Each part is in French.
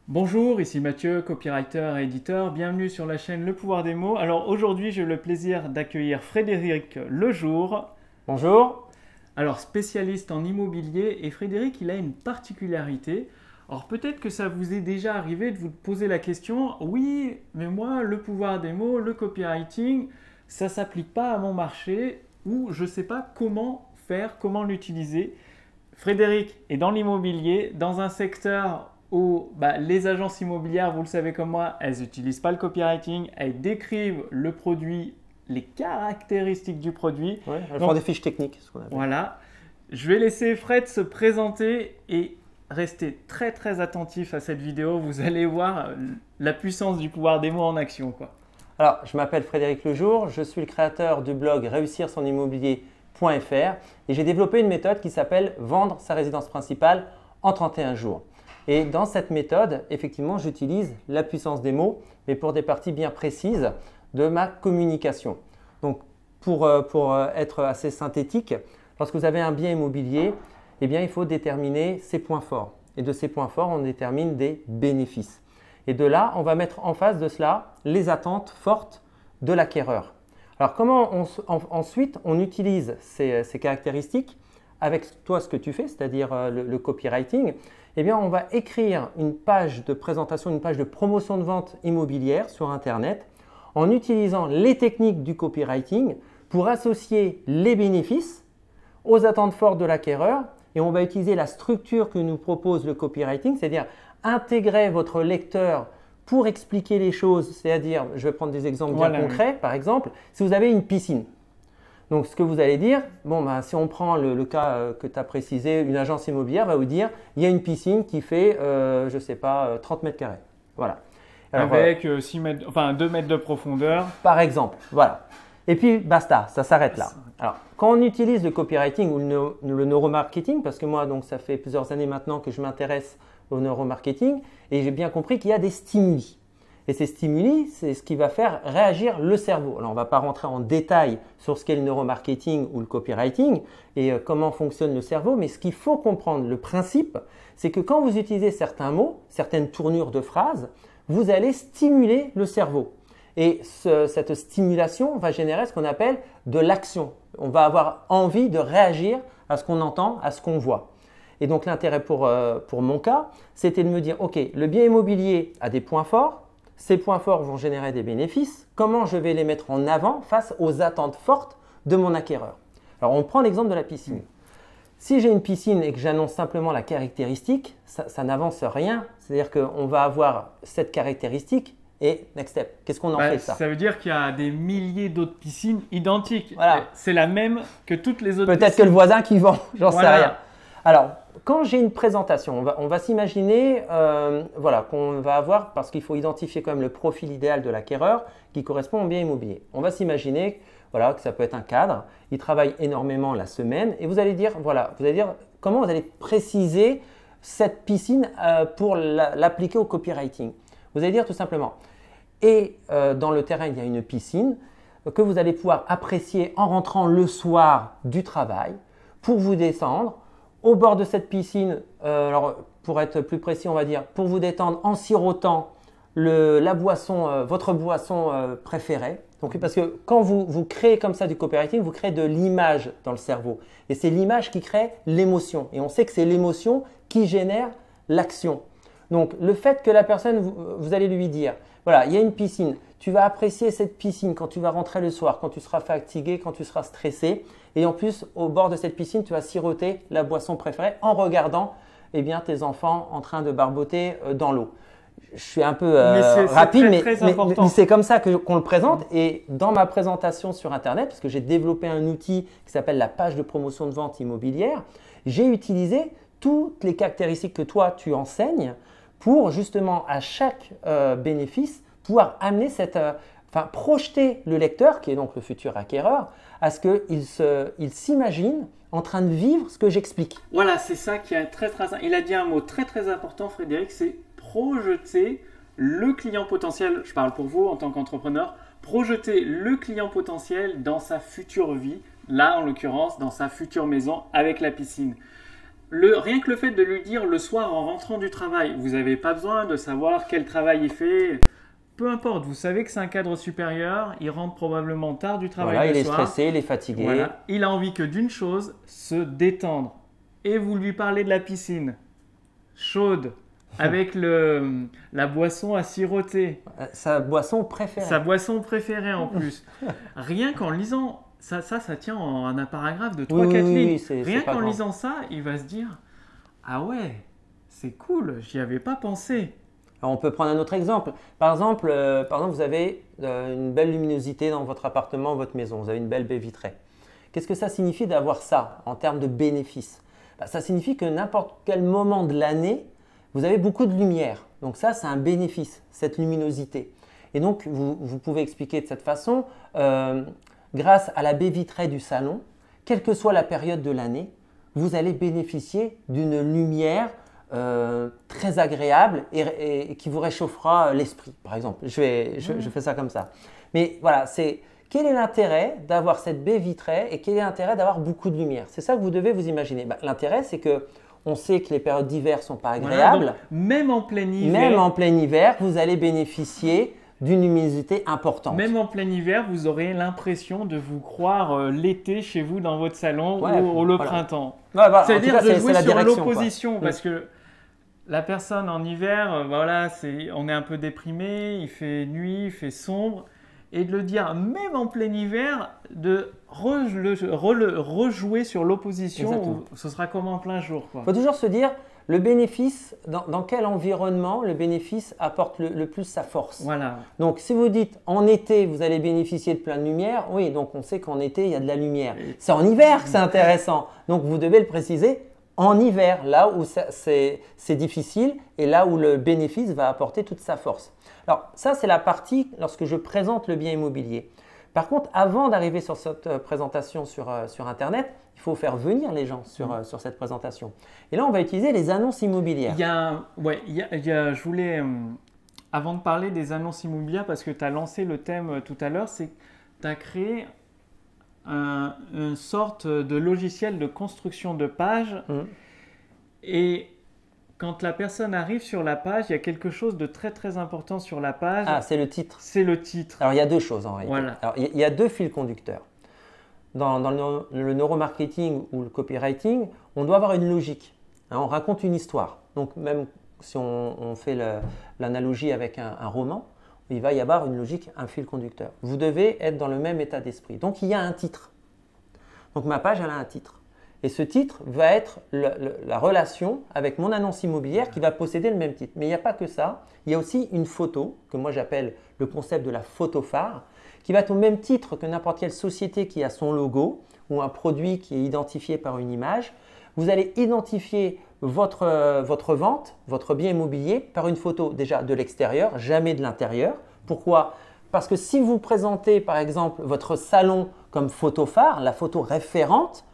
Bonjour, ici Mathieu, copywriter et éditeur. Bienvenue sur la chaîne Le Pouvoir des mots. Alors aujourd'hui, j'ai le plaisir d'accueillir Frédéric Lejour. Bonjour. Alors spécialiste en immobilier, et Frédéric, il a une particularité. Alors peut-être que ça vous est déjà arrivé de vous poser la question, oui, mais moi, le pouvoir des mots, le copywriting, ça ne s'applique pas à mon marché ou je ne sais pas comment faire, comment l'utiliser. Frédéric est dans l'immobilier, dans un secteur où les agences immobilières, vous le savez comme moi, elles n'utilisent pas le copywriting, elles décrivent le produit, les caractéristiques du produit. Ouais, elles font des fiches techniques, ce qu'on appelle. Voilà. Je vais laisser Fred se présenter et rester très très attentif à cette vidéo. Vous allez voir la puissance du pouvoir des mots en action, quoi. Alors, je m'appelle Frédéric Lejour, je suis le créateur du blog réussir-son-immobilier.fr et j'ai développé une méthode qui s'appelle Vendre sa résidence principale en 31 jours. Et dans cette méthode, effectivement, j'utilise la puissance des mots, mais pour des parties bien précises de ma communication. Donc, pour être assez synthétique, lorsque vous avez un bien immobilier, eh bien, il faut déterminer ses points forts. Et de ces points forts, on détermine des bénéfices. Et de là, on va mettre en face de cela les attentes fortes de l'acquéreur. Alors, ensuite on utilise ces caractéristiques avec toi ce que tu fais, c'est-à-dire le copywriting. Eh bien, on va écrire une page de présentation, une page de promotion de vente immobilière sur Internet en utilisant les techniques du copywriting pour associer les bénéfices aux attentes fortes de l'acquéreur. Et on va utiliser la structure que nous propose le copywriting, c'est-à-dire intégrer votre lecteur pour expliquer les choses. C'est-à-dire, je vais prendre des exemples bien concrets. Par exemple, si vous avez une piscine. Donc, ce que vous allez dire, si on prend le cas que tu as précisé, une agence immobilière va vous dire, il y a une piscine qui fait, je ne sais pas, 30 mètres carrés. Voilà. Alors, avec 2 mètres de profondeur. Par exemple, voilà. Et puis, basta, ça s'arrête là. Alors, quand on utilise le copywriting ou le neuromarketing, parce que moi, donc, ça fait plusieurs années maintenant que je m'intéresse au neuromarketing et j'ai bien compris qu'il y a des stimuli. Et ces stimuli, c'est ce qui va faire réagir le cerveau. Alors, on ne va pas rentrer en détail sur ce qu'est le neuromarketing ou le copywriting et comment fonctionne le cerveau, mais ce qu'il faut comprendre, le principe, c'est que quand vous utilisez certains mots, certaines tournures de phrases, vous allez stimuler le cerveau. Et cette stimulation va générer ce qu'on appelle de l'action. On va avoir envie de réagir à ce qu'on entend, à ce qu'on voit. Et donc, l'intérêt pour mon cas, c'était de me dire, OK, le bien immobilier a des points forts. Ces points forts vont générer des bénéfices. Comment je vais les mettre en avant face aux attentes fortes de mon acquéreur? Alors, on prend l'exemple de la piscine. Si j'ai une piscine et que j'annonce simplement la caractéristique, ça n'avance rien. C'est-à-dire qu'on va avoir cette caractéristique et next step. Qu'est-ce qu'on en fait de ça? Ça veut dire qu'il y a des milliers d'autres piscines identiques. Voilà. C'est la même que toutes les autres piscines. Peut-être que le voisin qui vend, j'en sais rien. Alors, quand j'ai une présentation, on va s'imaginer qu'on va avoir, parce qu'il faut identifier quand même le profil idéal de l'acquéreur qui correspond au bien immobilier. On va s'imaginer que ça peut être un cadre, il travaille énormément la semaine et vous allez dire comment vous allez préciser cette piscine pour l'appliquer au copywriting. Vous allez dire tout simplement, dans le terrain il y a une piscine que vous allez pouvoir apprécier en rentrant le soir du travail pour vous descendre. Au bord de cette piscine, alors pour être plus précis, on va dire pour vous détendre en sirotant votre boisson préférée. Donc, parce que quand vous créez comme ça du copywriting, vous créez de l'image dans le cerveau. Et c'est l'image qui crée l'émotion. Et on sait que c'est l'émotion qui génère l'action. Donc, le fait que la personne, vous allez lui dire, voilà, il y a une piscine. Tu vas apprécier cette piscine quand tu vas rentrer le soir, quand tu seras fatigué, quand tu seras stressé. Et en plus, au bord de cette piscine, tu vas siroter la boisson préférée en regardant tes enfants en train de barboter dans l'eau. Je suis un peu rapide, mais c'est comme ça qu'on le présente. Et dans ma présentation sur Internet, parce que j'ai développé un outil qui s'appelle la page de promotion de vente immobilière, j'ai utilisé toutes les caractéristiques que toi, tu enseignes pour justement à chaque bénéfice pouvoir amener projeter le lecteur, qui est donc le futur acquéreur, à ce qu'il s'imagine en train de vivre ce que j'explique. Voilà, c'est ça qui est très. Il a dit un mot très très important, Frédéric, c'est projeter le client potentiel. Je parle pour vous en tant qu'entrepreneur. Projeter le client potentiel dans sa future vie, là en l'occurrence dans sa future maison avec la piscine. Rien que le fait de lui dire le soir en rentrant du travail, vous n'avez pas besoin de savoir quel travail il fait. Peu importe, vous savez que c'est un cadre supérieur, il rentre probablement tard du travail Voilà, le il est soir. stressé, il est fatigué. Voilà. Il a envie que d'une chose, se détendre. Et vous lui parlez de la piscine, chaude, avec la boisson à siroter. Sa boisson préférée. Sa boisson préférée en plus. Rien qu'en lisant, ça tient en un paragraphe de 3-4 lignes. Rien qu'en lisant ça, il va se dire « Ah ouais, c'est cool, j'y avais pas pensé. » Alors, on peut prendre un autre exemple. Par exemple, vous avez une belle luminosité dans votre appartement, votre maison. Vous avez une belle baie vitrée. Qu'est-ce que ça signifie d'avoir ça en termes de bénéfices? Ça signifie que n'importe quel moment de l'année, vous avez beaucoup de lumière. Donc ça, c'est un bénéfice, cette luminosité. Et donc, vous pouvez expliquer de cette façon, grâce à la baie vitrée du salon, quelle que soit la période de l'année, vous allez bénéficier d'une lumière très agréable et qui vous réchauffera l'esprit, par exemple. Je fais ça comme ça. Mais voilà, quel est l'intérêt d'avoir cette baie vitrée et quel est l'intérêt d'avoir beaucoup de lumière? C'est ça que vous devez vous imaginer. L'intérêt, c'est que on sait que les périodes d'hiver ne sont pas agréables. Voilà, même en plein hiver, vous allez bénéficier d'une luminosité importante. Même en plein hiver, vous aurez l'impression de vous croire l'été chez vous dans votre salon ou le printemps. C'est-à-dire de jouer sur l'opposition parce que la personne en hiver, on est un peu déprimé, il fait nuit, il fait sombre. Et de le dire, même en plein hiver, de rejouer sur l'opposition, ce sera comme en plein jour. Il faut toujours se dire, le bénéfice, dans quel environnement le bénéfice apporte le plus sa force. Voilà. Donc, si vous dites en été, vous allez bénéficier de plein de lumière, oui, donc on sait qu'en été, il y a de la lumière. C'est en hiver que c'est intéressant. Donc, vous devez le préciser en hiver, là où c'est difficile et là où le bénéfice va apporter toute sa force. Alors, ça, c'est la partie lorsque je présente le bien immobilier. Par contre, avant d'arriver sur cette présentation sur Internet, il faut faire venir les gens sur cette présentation. Et là, on va utiliser les annonces immobilières. Je voulais, avant de parler des annonces immobilières, parce que tu as lancé le thème tout à l'heure, c'est que tu as créé une sorte de logiciel de construction de pages. Et quand la personne arrive sur la page, il y a quelque chose de très très important sur la page. Ah, c'est le titre. C'est le titre. Alors, il y a deux choses en réalité. Voilà. Alors, il y a deux fils conducteurs. Dans le neuromarketing ou le copywriting, on doit avoir une logique. On raconte une histoire. Donc, même si on fait l'analogie avec un roman, il va y avoir une logique, un fil conducteur. Vous devez être dans le même état d'esprit. Donc, il y a un titre. Donc, ma page, elle a un titre. Et ce titre va être la relation avec mon annonce immobilière qui va posséder le même titre. Mais il n'y a pas que ça. Il y a aussi une photo, que moi j'appelle le concept de la photo phare, qui va être au même titre que n'importe quelle société qui a son logo ou un produit qui est identifié par une image. Vous allez identifier votre vente, votre bien immobilier par une photo déjà de l'extérieur, jamais de l'intérieur. Pourquoi ? Parce que si vous présentez par exemple votre salon comme photo phare, la photo référente,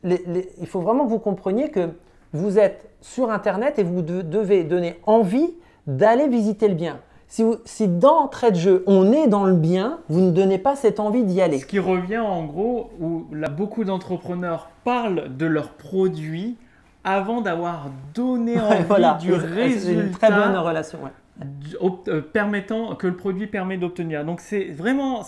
il faut vraiment que vous compreniez que vous êtes sur Internet et vous devez donner envie d'aller visiter le bien. Si d'entrée de jeu, on est dans le bien, vous ne donnez pas cette envie d'y aller. Ce qui revient en gros où beaucoup d'entrepreneurs parlent de leurs produits avant d'avoir donné envie du résultat. C'est une très bonne relation. Permettant que le produit permet d'obtenir. Donc c'est vraiment,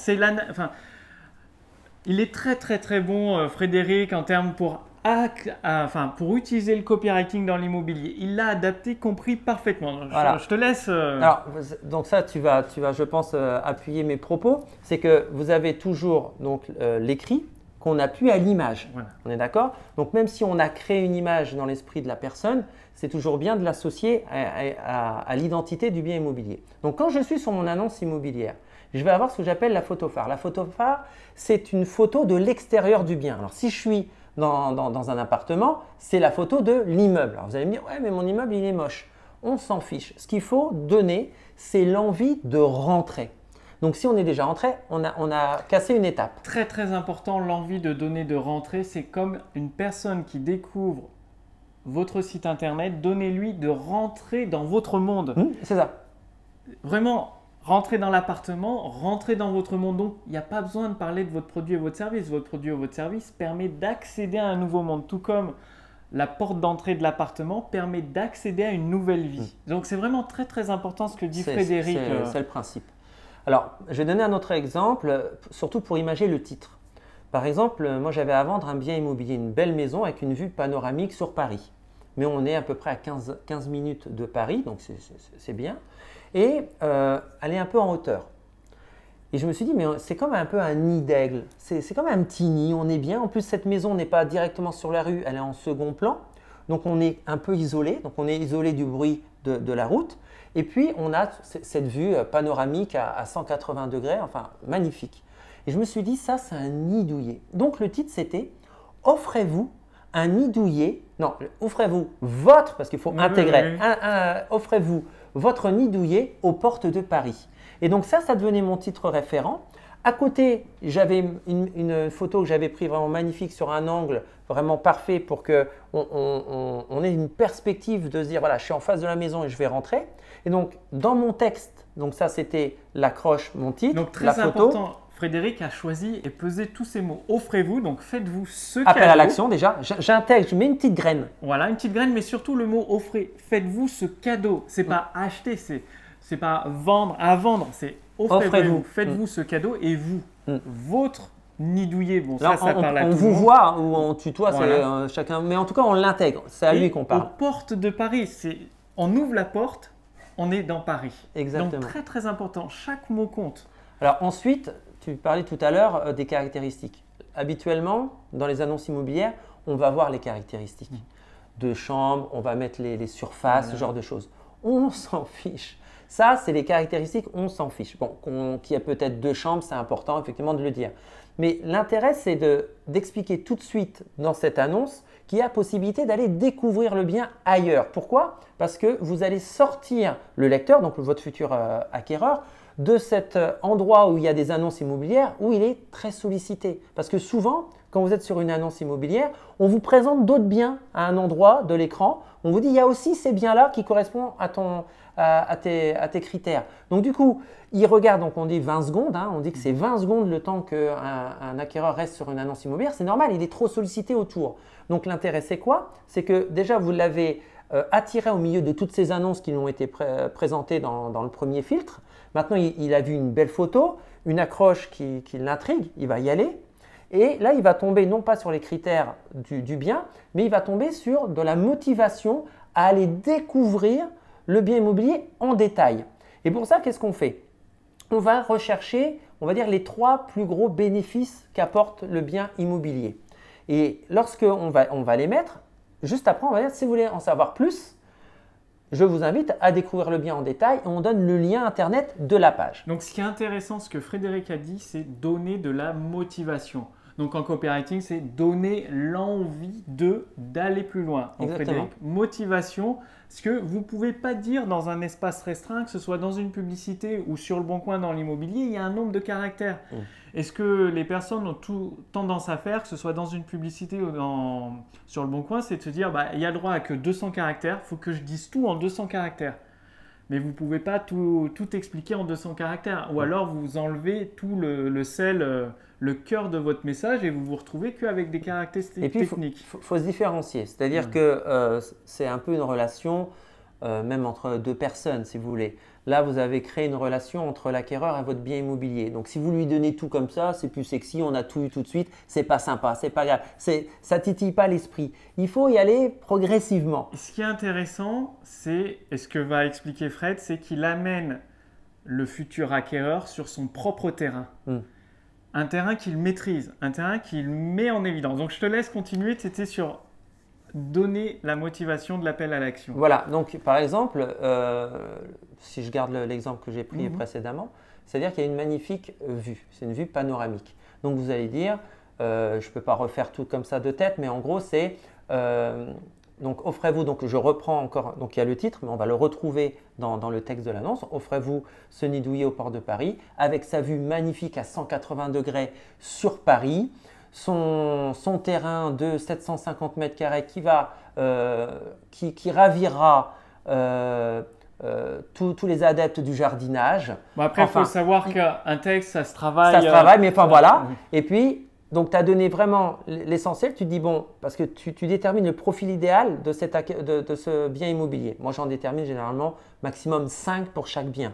il est très très très bon Frédéric en termes pour utiliser le copywriting dans l'immobilier. Il l'a adapté, compris parfaitement. Je te laisse. Alors, donc ça, tu vas, je pense, appuyer mes propos. C'est que vous avez toujours donc l'écrit qu'on appuie à l'image. Voilà. On est d'accord? Donc même si on a créé une image dans l'esprit de la personne, c'est toujours bien de l'associer à l'identité du bien immobilier. Donc quand je suis sur mon annonce immobilière, je vais avoir ce que j'appelle la photo phare. La photo phare, c'est une photo de l'extérieur du bien. Alors si je suis dans un appartement, c'est la photo de l'immeuble. Alors vous allez me dire, ouais, mais mon immeuble, il est moche. On s'en fiche. Ce qu'il faut donner, c'est l'envie de rentrer. Donc si on est déjà rentré, on a cassé une étape. Très très important, l'envie de donner de rentrer, c'est comme une personne qui découvre votre site internet, donnez-lui de rentrer dans votre monde. C'est ça. Vraiment, rentrer dans l'appartement, rentrer dans votre monde. Donc, il n'y a pas besoin de parler de votre produit et votre service. Votre produit et votre service permet d'accéder à un nouveau monde. Tout comme la porte d'entrée de l'appartement permet d'accéder à une nouvelle vie. Donc c'est vraiment très très important ce que dit Frédéric. C'est le principe. Alors, je vais donner un autre exemple, surtout pour imager le titre. Par exemple, moi j'avais à vendre un bien immobilier, une belle maison avec une vue panoramique sur Paris. Mais on est à peu près à 15 minutes de Paris, donc c'est bien. Et elle est un peu en hauteur. Et je me suis dit, mais c'est comme un peu un nid d'aigle. C'est comme un petit nid, on est bien. En plus, cette maison n'est pas directement sur la rue, elle est en second plan. Donc, on est un peu isolé. Donc, on est isolé du bruit de la route. Et puis, on a cette vue panoramique à 180 degrés, enfin, magnifique. Et je me suis dit, ça, c'est un nid douillet. Donc, le titre, c'était « Offrez-vous un nid douillet ». Non, offrez-vous votre, parce qu'il faut intégrer, offrez-vous votre nid douillet aux portes de Paris. Et donc ça devenait mon titre référent. À côté, j'avais une photo que j'avais prise vraiment magnifique sur un angle vraiment parfait pour qu'on ait une perspective de se dire, voilà, je suis en face de la maison et je vais rentrer. Et donc, dans mon texte, donc ça c'était l'accroche, mon titre, donc, très la photo. Important. Frédéric a choisi et pesé tous ces mots. Offrez-vous, donc faites-vous ce cadeau. Appel à l'action déjà, j'intègre, je mets une petite graine. Voilà, une petite graine, mais surtout le mot offrez. Faites-vous ce cadeau. C'est pas acheter, c'est pas vendre à vendre, c'est offrez-vous. Faites-vous ce cadeau et vous, votre nid douillet. Bon, là, ça parle à tout on le vous monde. voit ou on tutoie, Voilà. chacun. Mais en tout cas, on l'intègre. C'est à lui qu'on parle. Aux portes de Paris, on ouvre la porte, on est dans Paris. Exactement. Donc très très important, chaque mot compte. Alors ensuite, tu parlais tout à l'heure des caractéristiques. Habituellement, dans les annonces immobilières, on va voir les caractéristiques de chambre, on va mettre les surfaces, ce genre de choses. On s'en fiche. Ça, c'est les caractéristiques, on s'en fiche. Bon, qu'il y a peut-être 2 chambres, c'est important effectivement de le dire. Mais l'intérêt, c'est d'expliquer tout de suite dans cette annonce qu'il y a possibilité d'aller découvrir le bien ailleurs. Pourquoi? Parce que vous allez sortir le lecteur, donc votre futur acquéreur, de cet endroit où il y a des annonces immobilières où il est très sollicité. Parce que souvent, quand vous êtes sur une annonce immobilière, on vous présente d'autres biens à un endroit de l'écran. On vous dit, il y a aussi ces biens-là qui correspondent à tes critères. Donc du coup, il regarde, donc on dit 20 secondes, on dit que c'est 20 secondes le temps qu'un acquéreur reste sur une annonce immobilière. C'est normal, il est trop sollicité autour. Donc l'intérêt, c'est quoi? C'est que déjà, vous l'avez attiré au milieu de toutes ces annonces qui lui ont été présentées dans le premier filtre. Maintenant, il a vu une belle photo, une accroche qui l'intrigue, il va y aller. Et là, il va tomber non pas sur les critères du bien, mais il va tomber sur de la motivation à aller découvrir le bien immobilier en détail. Et pour ça, qu'est-ce qu'on fait? On va rechercher, on va dire, les 3 plus gros bénéfices qu'apporte le bien immobilier. Et lorsqu'on va les mettre, juste après, on va dire, si vous voulez en savoir plus, je vous invite à découvrir le bien en détail et on donne le lien internet de la page. Donc, ce qui est intéressant, ce que Frédéric a dit, c'est donner de la motivation. Donc, en copywriting, c'est donner l'envie d'aller plus loin. Donc, Frédéric, motivation, ce que vous ne pouvez pas dire dans un espace restreint, que ce soit dans une publicité ou sur le Bon Coin dans l'immobilier, il y a un nombre de caractères. Et ce que les personnes ont tendance à faire, que ce soit dans une publicité ou sur le Bon Coin, c'est de se dire, il y a le droit à que 200 caractères, il faut que je dise tout en 200 caractères. Mais vous ne pouvez pas tout expliquer en 200 caractères. Ou alors, vous enlevez tout le sel, le cœur de votre message et vous vous retrouvez qu'avec des caractéristiques techniques. Il faut se différencier. C'est-à-dire que c'est un peu une relation même entre 2 personnes, si vous voulez. Là, vous avez créé une relation entre l'acquéreur et votre bien immobilier. Donc, si vous lui donnez tout comme ça, c'est plus sexy, on a tout eu tout de suite, c'est pas sympa, c'est pas grave, ça titille pas l'esprit. Il faut y aller progressivement. Ce qui est intéressant, et ce que va expliquer Fred, c'est qu'il amène le futur acquéreur sur son propre terrain. Un terrain qu'il maîtrise, un terrain qu'il met en évidence. Donc, je te laisse continuer, tu étais sur donner la motivation de l'appel à l'action. Voilà, donc par exemple, si je garde l'exemple que j'ai pris précédemment, c'est-à-dire qu'il y a une magnifique vue, c'est une vue panoramique. Donc vous allez dire, je ne peux pas refaire tout comme ça de tête, mais en gros c'est, donc offrez-vous, donc je reprends encore, donc il y a le titre, mais on va le retrouver dans le texte de l'annonce, offrez-vous ce nid douillet au port de Paris, avec sa vue magnifique à 180 degrés sur Paris, son terrain de 750 mètres carrés qui ravira tous les adeptes du jardinage. Bon, après, il faut savoir qu'un texte, ça se travaille. Ça se travaille, mais enfin voilà. Et puis, Donc, tu as donné vraiment l'essentiel. Tu te dis, bon, parce que tu détermines le profil idéal de ce bien immobilier. Moi, j'en détermine généralement maximum 5 pour chaque bien.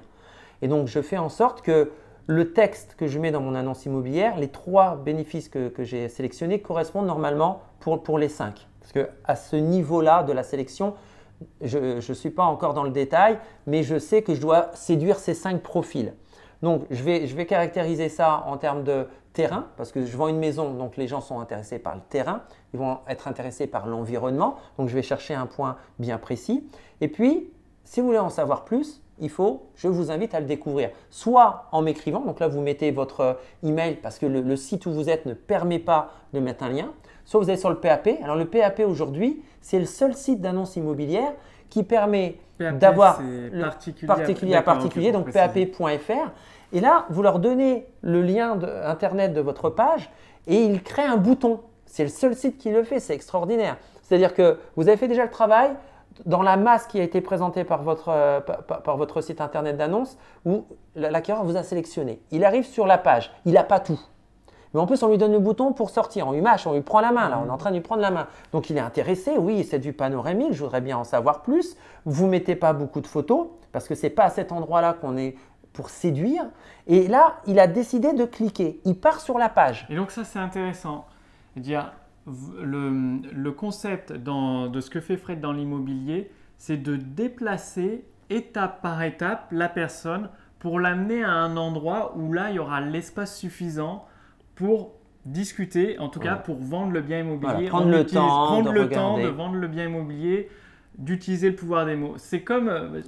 Et donc, je fais en sorte que le texte que je mets dans mon annonce immobilière, les 3 bénéfices que j'ai sélectionnés correspondent normalement pour les 5. Parce qu'à ce niveau-là de la sélection, je ne suis pas encore dans le détail, mais je sais que je dois séduire ces 5 profils. Donc, je vais caractériser ça en termes de terrain, parce que je vends une maison, donc les gens sont intéressés par le terrain, ils vont être intéressés par l'environnement, donc je vais chercher un point bien précis. Et puis, si vous voulez en savoir plus, je vous invite à le découvrir, soit en m'écrivant, donc là vous mettez votre email parce que le site où vous êtes ne permet pas de mettre un lien, soit vous allez sur le PAP. Alors le PAP aujourd'hui, c'est le seul site d'annonce immobilière qui permet d'avoir particulier à particulier, donc pap.fr. Et là, vous leur donnez le lien internet de votre page et ils créent un bouton. C'est le seul site qui le fait, c'est extraordinaire. C'est-à-dire que vous avez fait déjà le travail dans la masse qui a été présentée par votre site internet d'annonce où l'acquéreur vous a sélectionné. Il arrive sur la page, il n'a pas tout. Mais en plus, on lui donne le bouton pour sortir. On lui mâche, on lui prend la main. Là, on est en train de lui prendre la main. Donc, il est intéressé. Oui, c'est du panoramique. Je voudrais bien en savoir plus. Vous ne mettez pas beaucoup de photos parce que ce n'est pas à cet endroit-là qu'on est pour séduire. Et là, il a décidé de cliquer. Il part sur la page. Et donc, ça, c'est intéressant. Dire, le concept de ce que fait Fred dans l'immobilier, c'est de déplacer étape par étape la personne pour l'amener à un endroit où là, il y aura l'espace suffisant pour discuter, en tout cas pour vendre le bien immobilier, prendre le temps de vendre le bien immobilier, d'utiliser le pouvoir des mots. C'est comme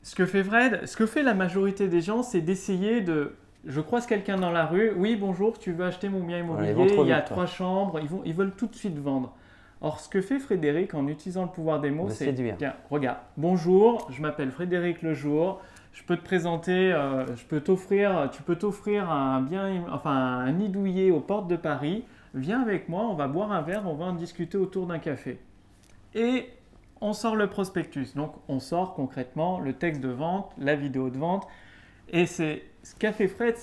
ce que fait Fred, ce que fait la majorité des gens, c'est d'essayer de… Je croise quelqu'un dans la rue, oui bonjour, tu veux acheter mon bien immobilier, il y a 3 chambres, ils veulent tout de suite vendre. Or, ce que fait Frédéric en utilisant le pouvoir des mots, c'est… Tiens, regarde, bonjour, je m'appelle Frédéric Lejour. Je peux te présenter, tu peux t'offrir un nid douillet aux portes de Paris. Viens avec moi, on va boire un verre, on va en discuter autour d'un café. Et on sort le prospectus. Donc, on sort concrètement le texte de vente, la vidéo de vente. Et c'est ce qu'a fait Fred,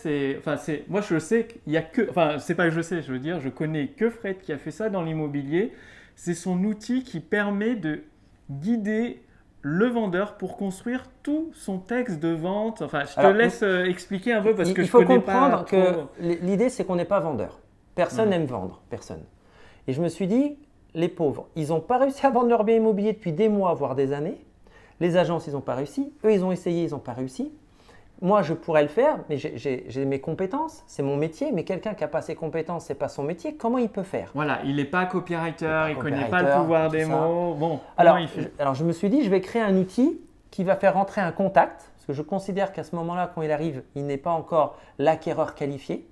moi je sais qu'il y a que, c'est pas que je sais, je veux dire, je connais que Fred qui a fait ça dans l'immobilier. C'est son outil qui permet de guider le vendeur pour construire tout son texte de vente. Enfin, je te laisse expliquer un peu parce que je connais pas. Il faut comprendre que l'idée, c'est qu'on n'est pas vendeur. Personne n'aime vendre, personne. Et je me suis dit, les pauvres, ils n'ont pas réussi à vendre leur bien immobilier depuis des mois, voire des années. Les agences, ils n'ont pas réussi. Eux, ils ont essayé, ils n'ont pas réussi. Moi, je pourrais le faire, mais j'ai mes compétences, c'est mon métier. Mais quelqu'un qui n'a pas ses compétences, ce n'est pas son métier, comment il peut faire? Voilà, il n'est pas copywriter, il ne connaît pas le pouvoir des mots. Bon, alors, je me suis dit, je vais créer un outil qui va faire rentrer un contact, parce que je considère qu'à ce moment-là, quand il arrive, il n'est pas encore l'acquéreur qualifié.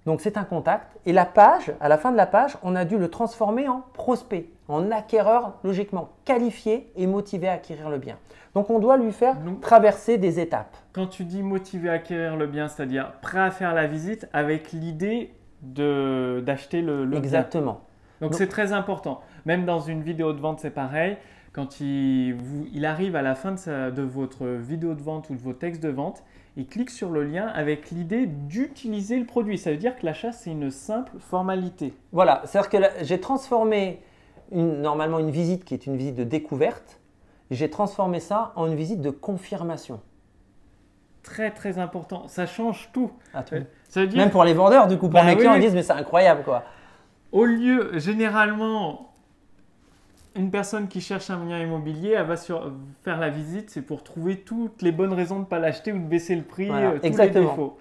Donc, c'est un contact. Et la page, à la fin de la page, on a dû le transformer en prospect, en acquéreur logiquement qualifié et motivé à acquérir le bien. Donc, on doit lui faire traverser des étapes. Quand tu dis motivé à acquérir le bien, c'est-à-dire prêt à faire la visite avec l'idée d'acheter le bien. Exactement. Donc, c'est très important. Même dans une vidéo de vente, c'est pareil. Quand il arrive à la fin de votre vidéo de vente ou de votre texte de vente, il clique sur le lien avec l'idée d'utiliser le produit. Ça veut dire que l'achat, c'est une simple formalité. Voilà, c'est-à-dire que j'ai transformé normalement une visite qui est une visite de découverte, j'ai transformé ça en une visite de confirmation. Très, très important. Ça change tout. Ça veut dire… Même pour les vendeurs, du coup, pour les clients, ils disent « mais c'est incroyable quoi ». Au lieu, généralement… Une personne qui cherche un bien immobilier, elle va faire la visite, c'est pour trouver toutes les bonnes raisons de ne pas l'acheter ou de baisser le prix, tous les défauts.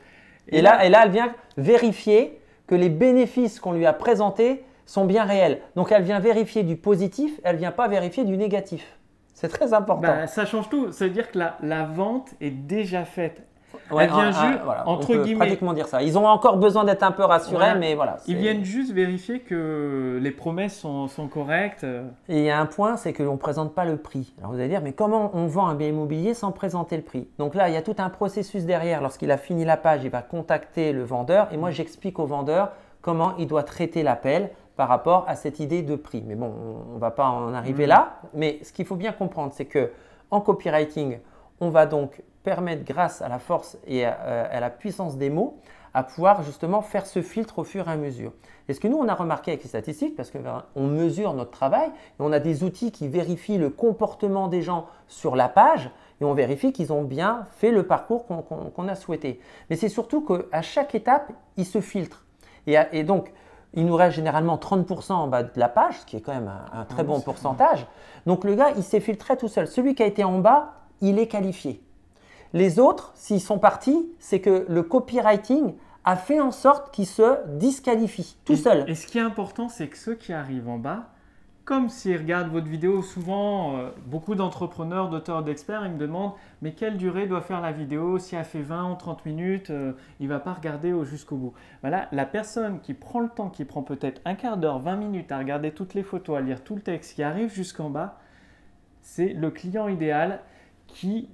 Et là, elle vient vérifier que les bénéfices qu'on lui a présentés sont bien réels. Donc, elle vient vérifier du positif, elle ne vient pas vérifier du négatif. C'est très important. Ça change tout. Ça veut dire que la vente est déjà faite. Elle vient juste, entre guillemets, pratiquement dire ça. Ils ont encore besoin d'être un peu rassurés, mais voilà. Ils viennent juste vérifier que les promesses sont correctes. Et il y a un point, c'est qu'on ne présente pas le prix. Alors vous allez dire, mais comment on vend un bien immobilier sans présenter le prix? Donc là, il y a tout un processus derrière. Lorsqu'il a fini la page, il va contacter le vendeur et moi, j'explique au vendeur comment il doit traiter l'appel par rapport à cette idée de prix. Mais bon, on ne va pas en arriver là. Mais ce qu'il faut bien comprendre, c'est qu'en copywriting, on va donc permettre, grâce à la force et à la puissance des mots, à pouvoir justement faire ce filtre au fur et à mesure. Et ce que nous, on a remarqué avec les statistiques, parce qu'on mesure notre travail, et on a des outils qui vérifient le comportement des gens sur la page, et on vérifie qu'ils ont bien fait le parcours qu'on a souhaité. Mais c'est surtout qu'à chaque étape, ils se filtrent. Et donc, il nous reste généralement 30% en bas de la page, ce qui est quand même un très bon pourcentage. Donc, le gars, il s'est filtré tout seul. Celui qui a été en bas, il est qualifié. Les autres, s'ils sont partis, c'est que le copywriting a fait en sorte qu'ils se disqualifient tout seul. Et ce qui est important, c'est que ceux qui arrivent en bas, comme s'ils regardent votre vidéo, souvent, beaucoup d'entrepreneurs, d'auteurs, d'experts, ils me demandent « mais quelle durée doit faire la vidéo? Si elle fait 20 ou 30 minutes, il ne va pas regarder jusqu'au bout. » Voilà, la personne qui prend le temps, qui prend peut-être un quart d'heure, 20 minutes à regarder toutes les photos, à lire tout le texte, qui arrive jusqu'en bas, c'est le client idéal qui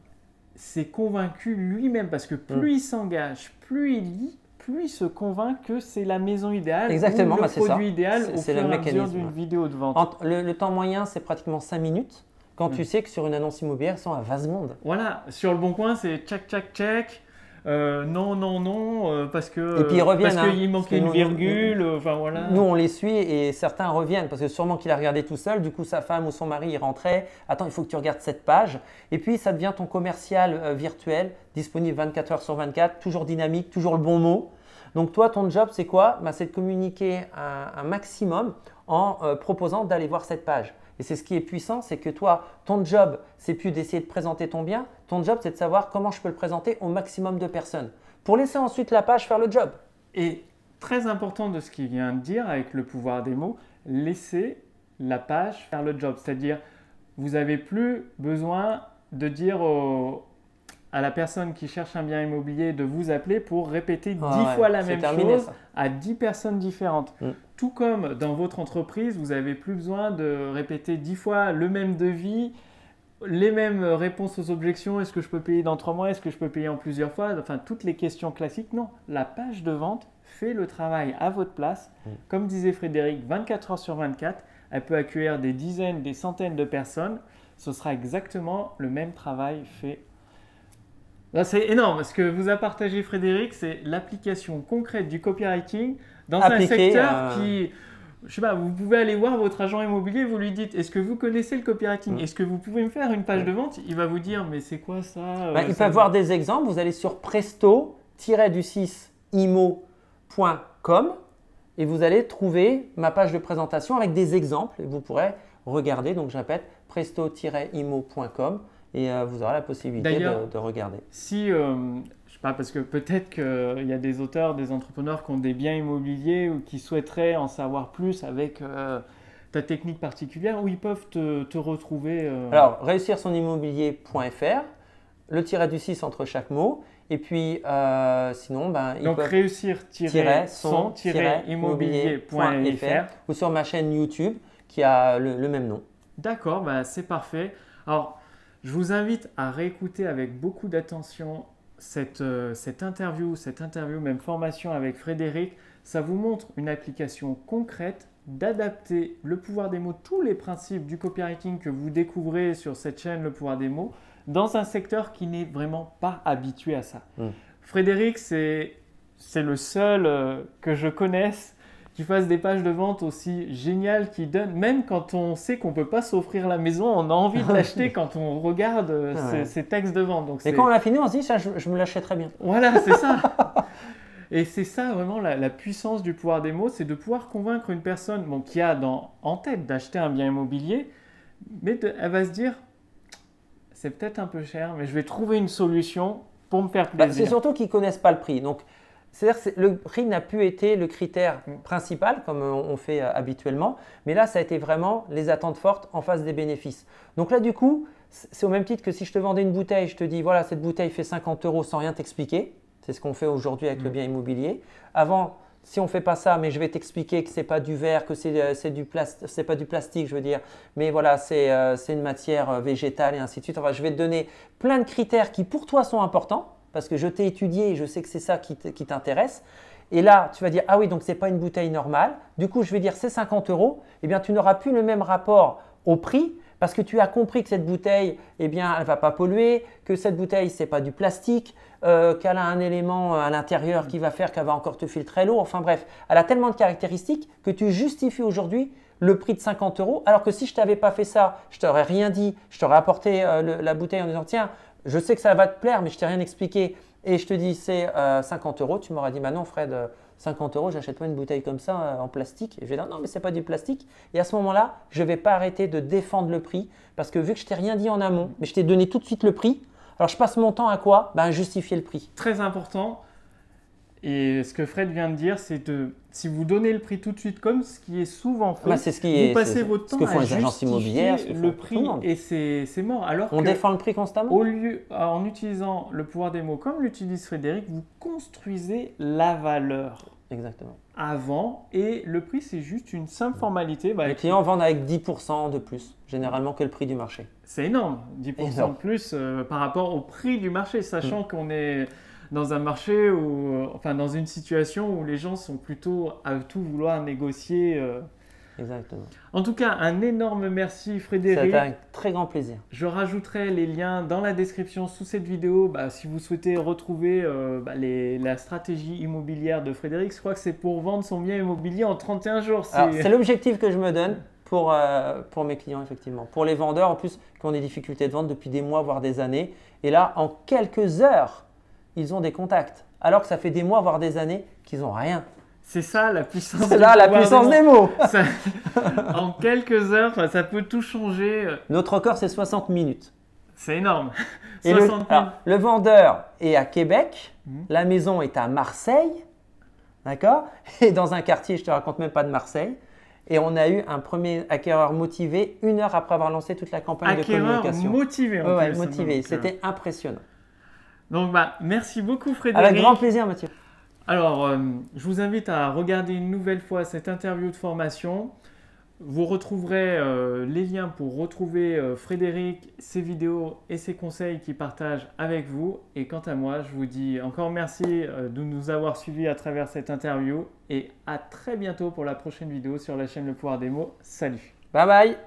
s'est convaincu lui-même, parce que plus il s'engage, plus il lit, plus il se convainc que c'est la maison idéale, exactement, ou le produit idéal au fur et à mesure d'une vidéo de vente. Le temps moyen, c'est pratiquement 5 minutes quand tu sais que sur une annonce immobilière, ils sont à 20 secondes. Voilà, sur le bon coin, c'est check, check, check. Non, parce que et puis ils reviennent, parce qu'il manquait une virgule, enfin voilà. Nous on les suit et certains reviennent parce que sûrement qu'il a regardé tout seul, du coup sa femme ou son mari il rentrait, attends il faut que tu regardes cette page et puis ça devient ton commercial virtuel, disponible 24 heures sur 24, toujours dynamique, toujours le bon mot. Donc toi ton job c'est quoi? C'est de communiquer un maximum en proposant d'aller voir cette page. Et c'est ce qui est puissant, c'est que toi, ton job, c'est plus d'essayer de présenter ton bien. Ton job, c'est de savoir comment je peux le présenter au maximum de personnes pour laisser ensuite la page faire le job. Et très important de ce qu'il vient de dire avec le pouvoir des mots, laisser la page faire le job. C'est-à-dire, vous n'avez plus besoin de dire à la personne qui cherche un bien immobilier de vous appeler pour répéter 10 fois la même chose à 10 personnes différentes. Tout comme dans votre entreprise, vous n'avez plus besoin de répéter 10 fois le même devis, les mêmes réponses aux objections. Est-ce que je peux payer dans 3 mois? Est-ce que je peux payer en plusieurs fois? Enfin, toutes les questions classiques. Non, la page de vente fait le travail à votre place. Comme disait Frédéric, 24 heures sur 24, elle peut accueillir des dizaines, des centaines de personnes. Ce sera exactement le même travail fait. C'est énorme. Ce que vous a partagé Frédéric, c'est l'application concrète du copywriting dans un secteur qui, je sais pas, vous pouvez aller voir votre agent immobilier, vous lui dites, est-ce que vous connaissez le copywriting? Est-ce que vous pouvez me faire une page de vente? Il va vous dire, mais c'est quoi ça? Il peut avoir des exemples. Vous allez sur presto-imo.com et vous allez trouver ma page de présentation avec des exemples et vous pourrez regarder. Donc, je répète, presto-imo.com. Et vous aurez la possibilité de regarder. Si, je sais pas, parce que peut-être qu'il y a des auteurs, des entrepreneurs qui ont des biens immobiliers ou qui souhaiteraient en savoir plus avec ta technique particulière, où ils peuvent te retrouver. Alors, réussirsonimmobilier.fr, le tiret du 6 entre chaque mot. Et puis, sinon, donc réussir-son-immobilier.fr ou sur ma chaîne YouTube qui a le même nom. D'accord, c'est parfait. Alors, je vous invite à réécouter avec beaucoup d'attention cette interview, même formation avec Frédéric. Ça vous montre une application concrète d'adapter le pouvoir des mots, tous les principes du copywriting que vous découvrez sur cette chaîne, le pouvoir des mots, dans un secteur qui n'est vraiment pas habitué à ça. Frédéric, c'est le seul que je connaisse qui fasse des pages de vente aussi géniales, qui donnent, même quand on sait qu'on ne peut pas s'offrir la maison, on a envie de l'acheter quand on regarde ces textes de vente. Donc, et quand on l'a fini, on se dit, ça, je me l'achèterais bien. Voilà, c'est ça. Et c'est ça vraiment la puissance du pouvoir des mots, c'est de pouvoir convaincre une personne qui a en tête d'acheter un bien immobilier, mais elle va se dire, c'est peut-être un peu cher, mais je vais trouver une solution pour me faire plaisir. C'est surtout qu'ils ne connaissent pas le prix. Donc, c'est-à-dire que le prix n'a plus été le critère principal comme on fait habituellement, mais là, ça a été vraiment les attentes fortes en face des bénéfices. Donc là, du coup, c'est au même titre que si je te vendais une bouteille, je te dis, voilà, cette bouteille fait 50 € sans rien t'expliquer. C'est ce qu'on fait aujourd'hui avec le bien immobilier. Avant, si on ne fait pas ça, mais je vais t'expliquer que ce n'est pas du verre, que c'est pas du plastique, je veux dire, mais voilà, c'est une matière végétale et ainsi de suite. Enfin, je vais te donner plein de critères qui pour toi sont importants, parce que je t'ai étudié et je sais que c'est ça qui t'intéresse. Et là, tu vas dire, ah oui, donc ce n'est pas une bouteille normale. Du coup, je vais dire, c'est 50 €. Eh bien, tu n'auras plus le même rapport au prix parce que tu as compris que cette bouteille, eh bien, elle ne va pas polluer, que cette bouteille, ce n'est pas du plastique, qu'elle a un élément à l'intérieur qui va faire qu'elle va encore te filtrer l'eau. Enfin bref, elle a tellement de caractéristiques que tu justifies aujourd'hui le prix de 50 €, alors que si je ne t'avais pas fait ça, je ne t'aurais rien dit, je t'aurais apporté la bouteille en disant tiens, je sais que ça va te plaire, mais je ne t'ai rien expliqué et je te dis c'est 50 €, tu m'aurais dit bah non Fred, 50 €, j'achète pas une bouteille comme ça en plastique. Et je vais dire non, mais ce n'est pas du plastique. Et à ce moment-là, je ne vais pas arrêter de défendre le prix parce que vu que je t'ai rien dit en amont, mais je t'ai donné tout de suite le prix, alors je passe mon temps à quoi? Ben, à justifier le prix. Très important. Et ce que Fred vient de dire, c'est de si vous donnez le prix tout de suite, comme ce qui est souvent fait, c'est ce qui vous passez votre temps à justifier le prix et c'est mort. Alors on défend le prix constamment. Au lieu, en utilisant le pouvoir des mots comme l'utilise Frédéric, vous construisez la valeur. Exactement. Avant et le prix, c'est juste une simple formalité. Les clients vendent avec 10% de plus, généralement, que le prix du marché. C'est énorme, 10% de plus par rapport au prix du marché, sachant qu'on est dans un marché où, enfin dans une situation où les gens sont plutôt à tout vouloir négocier. Exactement. En tout cas, un énorme merci Frédéric. C'était un très grand plaisir. Je rajouterai les liens dans la description sous cette vidéo si vous souhaitez retrouver la stratégie immobilière de Frédéric. Je crois que c'est pour vendre son bien immobilier en 31 jours. C'est l'objectif que je me donne pour mes clients, effectivement. Pour les vendeurs, en plus, qui ont des difficultés de vente depuis des mois, voire des années. Et là, en quelques heures, ils ont des contacts. Alors que ça fait des mois, voire des années, qu'ils n'ont rien. C'est ça la puissance. C'est là la puissance des mots. En quelques heures, ça peut tout changer. Notre record, c'est 60 minutes. C'est énorme. Et le vendeur est à Québec, la maison est à Marseille, d'accord? Et dans un quartier, je ne te raconte même pas de Marseille. Et on a eu un premier acquéreur motivé 1 heure après avoir lancé toute la campagne de communication. Motivé en plus. Motivé. C'était impressionnant. Donc, merci beaucoup Frédéric. Avec grand plaisir Mathieu. Alors, je vous invite à regarder une nouvelle fois cette interview de formation. Vous retrouverez les liens pour retrouver Frédéric, ses vidéos et ses conseils qu'il partage avec vous. Et quant à moi, je vous dis encore merci de nous avoir suivis à travers cette interview et à très bientôt pour la prochaine vidéo sur la chaîne Le Pouvoir des Mots. Salut. Bye bye.